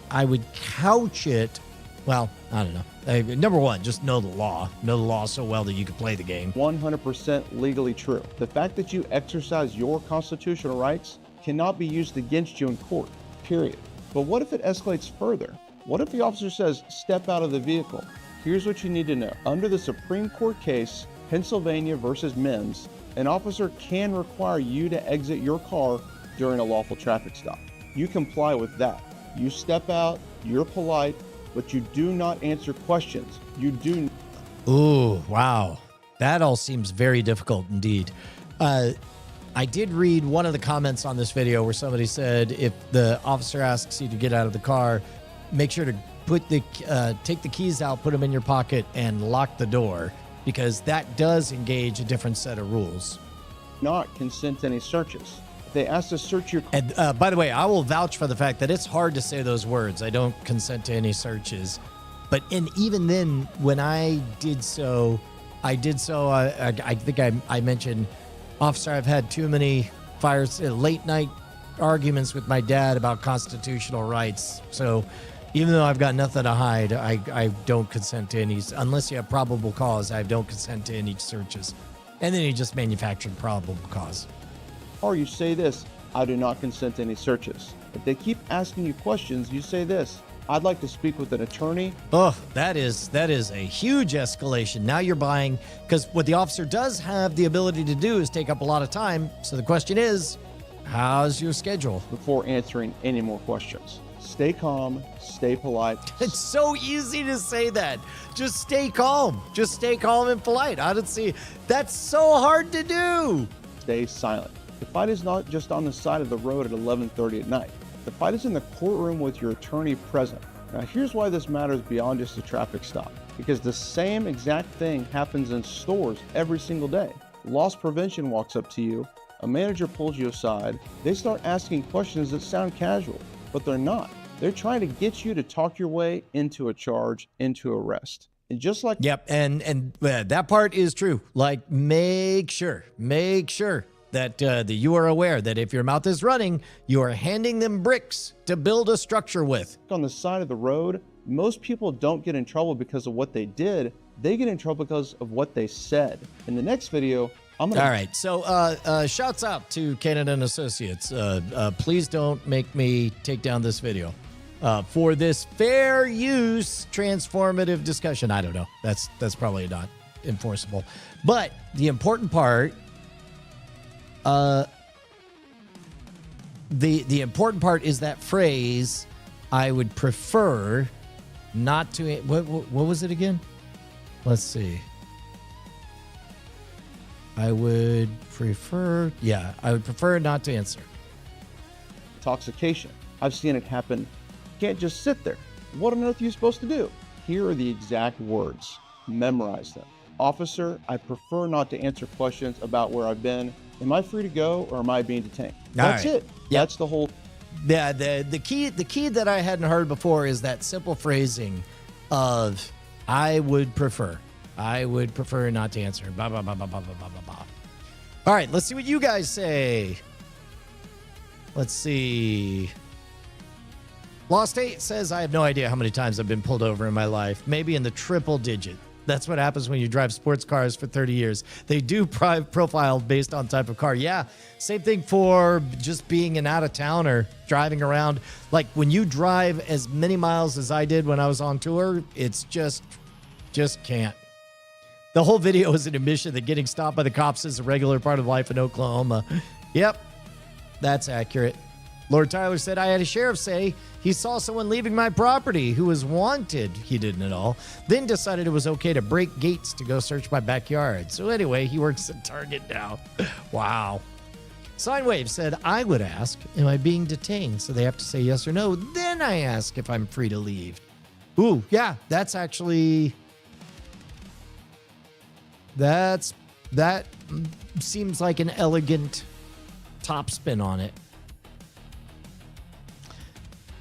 I would couch it, well, I don't know. Number one, just know the law. Know the law so well that you can play the game. 100% legally true. The fact that you exercise your constitutional rights cannot be used against you in court, period. But what if it escalates further? What if the officer says, step out of the vehicle? Here's what you need to know. Under the Supreme Court case, Pennsylvania versus Mims, an officer can require you to exit your car during a lawful traffic stop. You comply with that. You step out, you're polite, but you do not answer questions. You do. Ooh, wow. That all seems very difficult indeed. I did read one of the comments on this video where somebody said, if the officer asks you to get out of the car, make sure to take the keys out, put them in your pocket, and lock the door, because that does engage a different set of rules. Not consent to any searches. If they ask to search your... And by the way, I will vouch for the fact that it's hard to say those words. I don't consent to any searches. But even then, when I did so, I think I mentioned, officer, I've had too many late night arguments with my dad about constitutional rights. So even though I've got nothing to hide, I don't consent to any, unless you have probable cause, I don't consent to any searches. And then he just manufactured probable cause. Or you say this, I do not consent to any searches. If they keep asking you questions, you say this, I'd like to speak with an attorney. Oh, that is a huge escalation. Now you're buying, because what the officer does have the ability to do is take up a lot of time. So the question is, how's your schedule? Before answering any more questions. Stay calm, stay polite. It's so easy to say that. Just stay calm. Just stay calm and polite. I don't see, that's so hard to do. Stay silent. The fight is not just on the side of the road at 11:30 at night. The fight is in the courtroom with your attorney present. Now here's why this matters beyond just a traffic stop. Because the same exact thing happens in stores every single day. Loss prevention walks up to you, a manager pulls you aside, they start asking questions that sound casual, but they're not. They're trying to get you to talk your way into a charge, into arrest. And just like... Yep, and that part is true. Like, make sure that you are aware that if your mouth is running, you are handing them bricks to build a structure with. On the side of the road, most people don't get in trouble because of what they did. They get in trouble because of what they said. In the next video, I'm gonna... All right, so shouts out to Canada and Associates. Please don't make me take down this video for this fair use transformative discussion. I don't know. That's probably not enforceable. But the important part... The important part is that phrase, I would prefer not to... What was it again? Let's see. I would prefer not to answer. Intoxication. I've seen it happen. You can't just sit there. What on earth are you supposed to do? Here are the exact words. Memorize them. Officer, I prefer not to answer questions about where I've been. Am I free to go or am I being detained? That's it. Yep. That's the whole... Yeah, the key that I hadn't heard before is that simple phrasing of I would prefer not to answer. Blah, blah, blah, blah, blah, blah, blah, blah. All right, let's see what you guys say. Let's see. Lost 8 says, I have no idea how many times I've been pulled over in my life. Maybe in the triple digit. That's what happens when you drive sports cars for 30 years. They do profile based on type of car. Yeah, same thing for just being an out-of-towner, driving around. Like when you drive as many miles as I did when I was on tour, it's just can't. The whole video is an admission that getting stopped by the cops is a regular part of life in Oklahoma. Yep, that's accurate. Lord Tyler said, I had a sheriff say he saw someone leaving my property who was wanted. He didn't at all. Then decided it was okay to break gates to go search my backyard. So anyway, he works at Target now. Wow. Sinewave said, I would ask, am I being detained? So they have to say yes or no. Then I ask if I'm free to leave. Ooh, yeah, that's actually... That seems like an elegant topspin on it.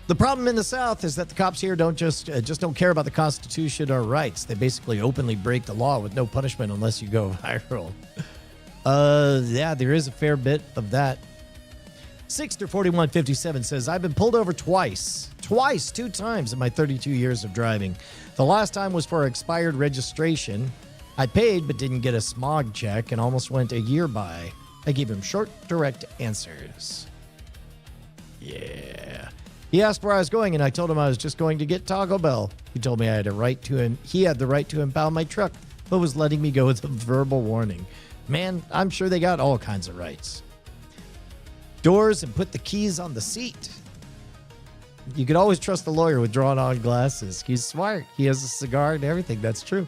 The problem in the South is that the cops here don't just don't care about the Constitution or rights. They basically openly break the law with no punishment unless you go viral. Yeah, there is a fair bit of that. Sixter4157 says, I've been pulled over twice, 2 times in my 32 years of driving. The last time was for expired registration. I paid but didn't get a smog check and almost went a year by. I gave him short, direct answers. Yeah. He asked where I was going, and I told him I was just going to get Taco Bell. He told me he had the right to impound my truck, but was letting me go with a verbal warning. Man, I'm sure they got all kinds of rights. Doors and put the keys on the seat. You could always trust the lawyer with drawn-on glasses. He's smart. He has a cigar and everything. That's true.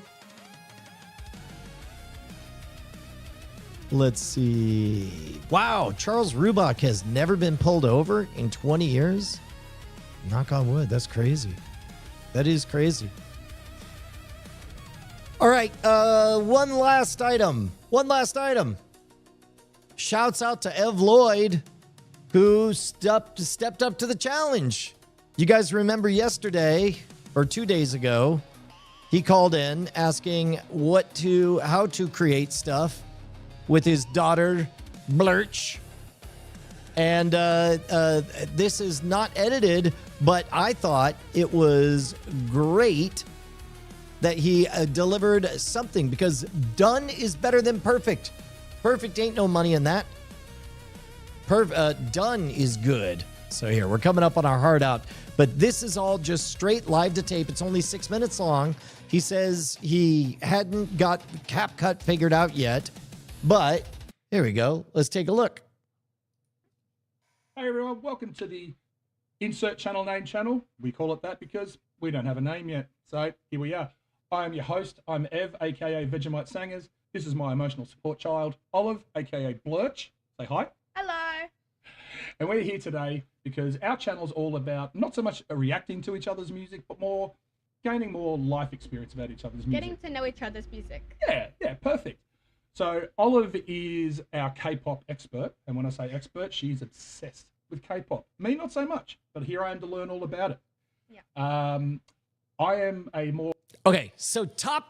Let's see. Wow, Charles Rubach has never been pulled over in 20 years? Knock on wood. That's crazy. That is crazy. All right. One last item. Shouts out to Ev Lloyd, who stepped up to the challenge. You guys remember yesterday or 2 days ago, he called in asking how to create stuff with his daughter, Blurch. And this is not edited, but I thought it was great that he delivered something, because done is better than perfect. Perfect ain't no money in that. Done is good. So here, we're coming up on our hard out, but this is all just straight live to tape. It's only 6 minutes long. He says he hadn't got CapCut figured out yet, but here we go. Let's take a look. Hey everyone, welcome to the Insert Channel Name channel. We call it that because we don't have a name yet. So here we are. I am your host. I'm Ev, aka Vegemite Sangers. This is my emotional support child, Olive, aka Blurch. Say hi. Hello. And we're here today because our channel is all about not so much reacting to each other's music, but more gaining more life experience about each other's music. Getting to know each other's music. Yeah, perfect. So Olive is our K-pop expert, and when I say expert, she's obsessed with K-pop. Me, not so much, but here I am to learn all about it. Yeah. I am a more... Okay, so top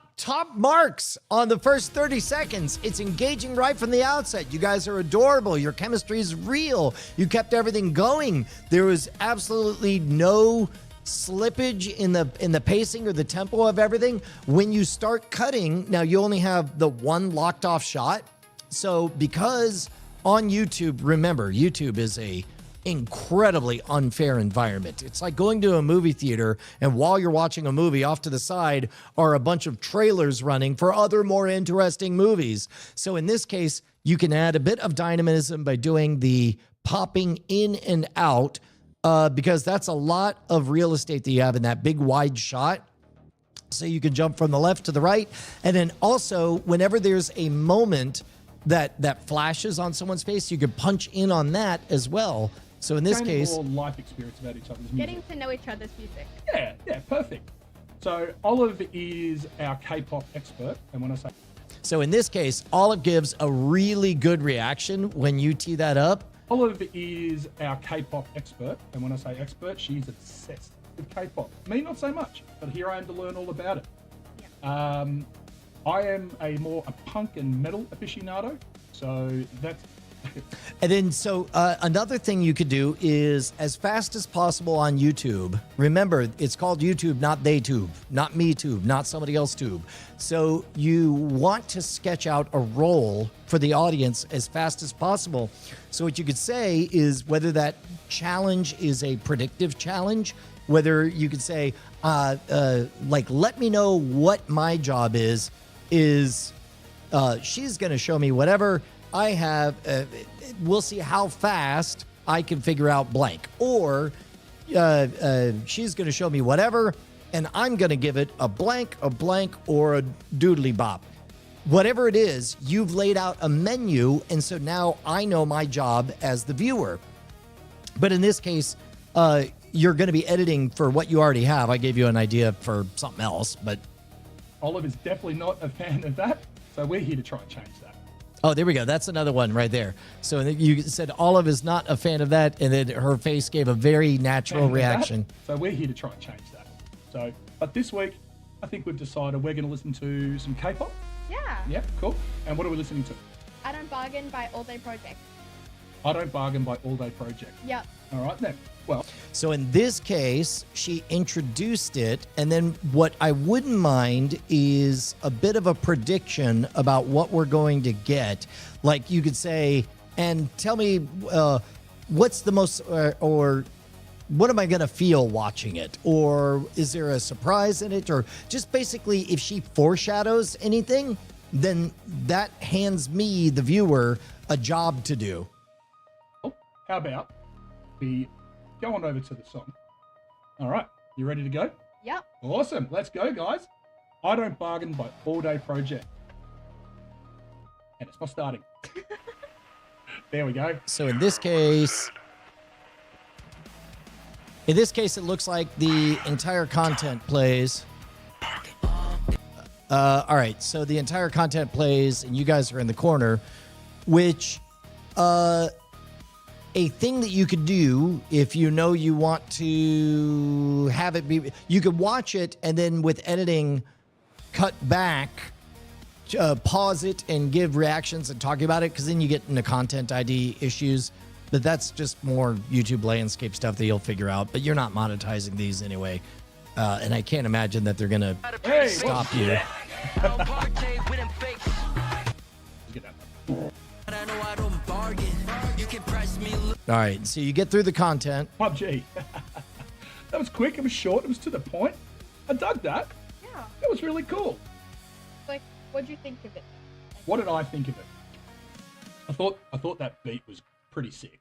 marks on the first 30 seconds. It's engaging right from the outset. You guys are adorable. Your chemistry is real. You kept everything going. There was absolutely no slippage in the pacing or the tempo of everything. When you start cutting, now you only have the one locked off shot. So because on YouTube, remember, YouTube is a incredibly unfair environment. It's like going to a movie theater, and while you're watching a movie, off to the side are a bunch of trailers running for other more interesting movies. So in this case, you can add a bit of dynamism by doing the popping in and out, because that's a lot of real estate that you have in that big wide shot. So you can jump from the left to the right. And then also, whenever there's a moment that flashes on someone's face, you can punch in on that as well. So in this case, more life experience about each other's music. Getting to know each other's music. Yeah, perfect. So Olive is our K-pop expert, and when I say... So in this case, Olive gives a really good reaction when you tee that up. Olive is our K-pop expert, and when I say expert, she's obsessed with K-pop. Me, not so much, but here I am to learn all about it. Yeah. I am a punk and metal aficionado, so that's... And then, so another thing you could do is, as fast as possible on YouTube, remember, it's called YouTube, not TheyTube, not MeTube, not somebody else tube. So you want to sketch out a role for the audience as fast as possible. So what you could say is whether that challenge is a predictive challenge, whether you could say, like, let me know what my job is she's going to show me whatever I have. We'll see how fast I can figure out blank. Or she's going to show me whatever, and I'm going to give it a blank, or a doodly bop. Whatever it is, you've laid out a menu, and so now I know my job as the viewer. But in this case, you're going to be editing for what you already have. I gave you an idea for something else, but... Olive is definitely not a fan of that, so we're here to try and change that. Oh, there we go. That's another one right there. So you said Olive is not a fan of that, and then her face gave a very natural reaction. So we're here to try and change that. So, but this week, I think we've decided we're going to listen to some K-pop. Yeah. Yeah, cool. And what are we listening to? I Don't Bargain by All Day Project. I Don't Bargain by All Day Project. Yep. All right, then. Well, so in this case, she introduced it, and then what I wouldn't mind is a bit of a prediction about what we're going to get. Like you could say, and tell me what's the most, or what am I going to feel watching it? Or is there a surprise in it? Or just basically, if she foreshadows anything, then that hands me, the viewer, a job to do. how about we go on over to the song? All right, you ready to go? Yep. Awesome, let's go, guys. I Don't Bargain by All Day Project. And it's not starting. There we go. So in this case, it looks like the entire content plays. All right, so the entire content plays, and you guys are in the corner, which a thing that you could do if you know you want to have it be, you could watch it and then with editing, cut back, pause it and give reactions and talk about it, because then you get into content ID issues. But that's just more YouTube landscape stuff that you'll figure out. But you're not monetizing these anyway. And I can't imagine that they're going to stop you. All right, so you get through the content. PUBG. That was quick. It was short. It was to the point. I dug that. Yeah. That was really cool. Like, what'd you think of it? What did I think of it? I thought that beat was pretty sick.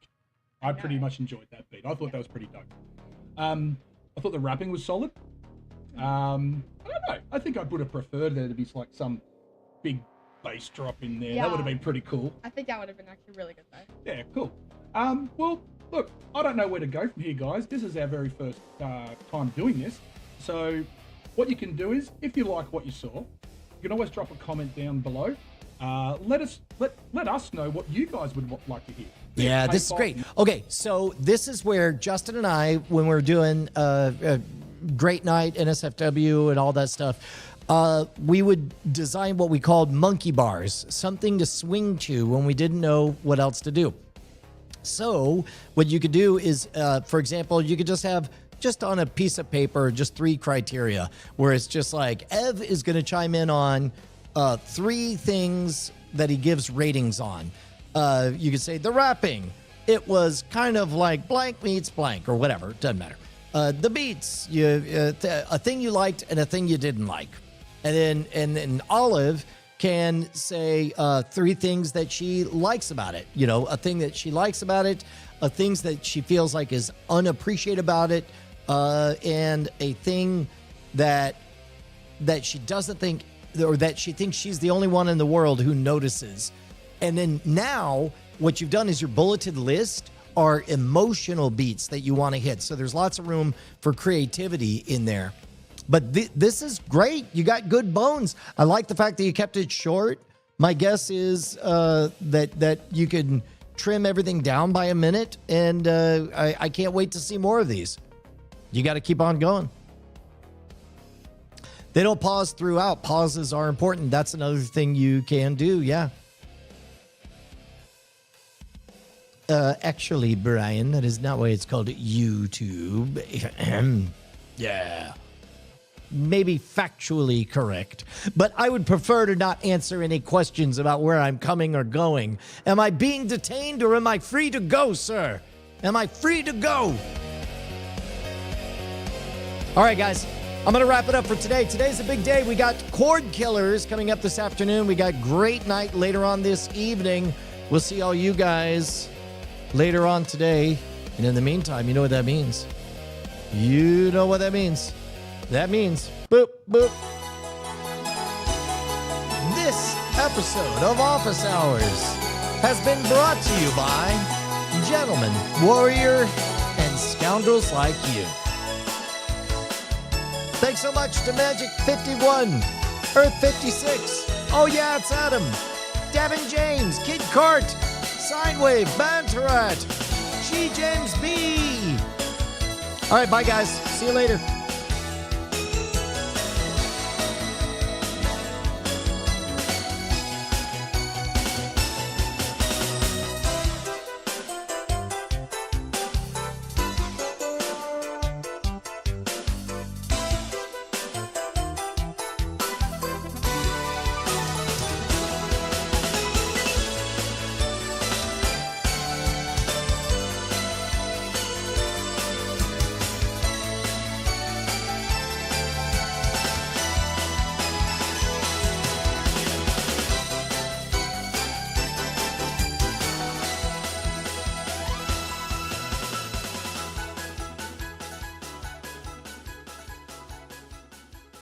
I pretty much enjoyed that beat. I thought that was pretty dope. I thought the rapping was solid. I don't know. I think I would have preferred there to be like some big bass drop in there. Yeah. That would have been pretty cool. I think that would have been actually really good though. Yeah, cool. Well, look, I don't know where to go from here, guys. This is our very first time doing this. So what you can do is, if you like what you saw, you can always drop a comment down below. Let us know what you guys would like to hear. Yeah, this is great. Okay, so this is where Justin and I, when we're doing Great Night, NSFW, and all that stuff, we would design what we called monkey bars, something to swing to when we didn't know what else to do. So what you could do is, for example, you could just have, just on a piece of paper, just 3 criteria, where it's just like, Ev is going to chime in on 3 things that he gives ratings on. You could say the rapping, it was kind of like blank meets blank, or whatever, doesn't matter. The beats, a thing you liked and a thing you didn't like. And then Olive can say 3 things that she likes about it. You know, a thing that she likes about it, a things that she feels like is unappreciated about it, and a thing that she doesn't think, or that she thinks she's the only one in the world who notices. And then now what you've done is your bulleted list are emotional beats that you want to hit. So there's lots of room for creativity in there. But this is great. You got good bones. I like the fact that you kept it short. My guess is that you can trim everything down by a minute, and I can't wait to see more of these. You got to keep on going. They don't pause throughout. Pauses are important. That's another thing you can do, yeah. Actually, Brian, that is not why it's called YouTube. Yeah. Maybe factually correct, but I would prefer to not answer any questions about where I'm coming or going. Am I being detained, or am I free to go, sir? Am I free to go? All right, guys, I'm going to wrap it up for today. Today's a big day. We got Cord Killers coming up this afternoon. We got Great Night later on this evening. We'll see all you guys later on today. And in the meantime, you know what that means? You know what that means. That means boop, boop. This episode of Office Hours has been brought to you by Gentlemen, Warrior, and Scoundrels Like You. Thanks so much to Magic 51, Earth 56. Oh yeah, it's Adam. Devin James, Kid Cart, Sidewave, Bantarat, G. James B. All right, bye guys. See you later.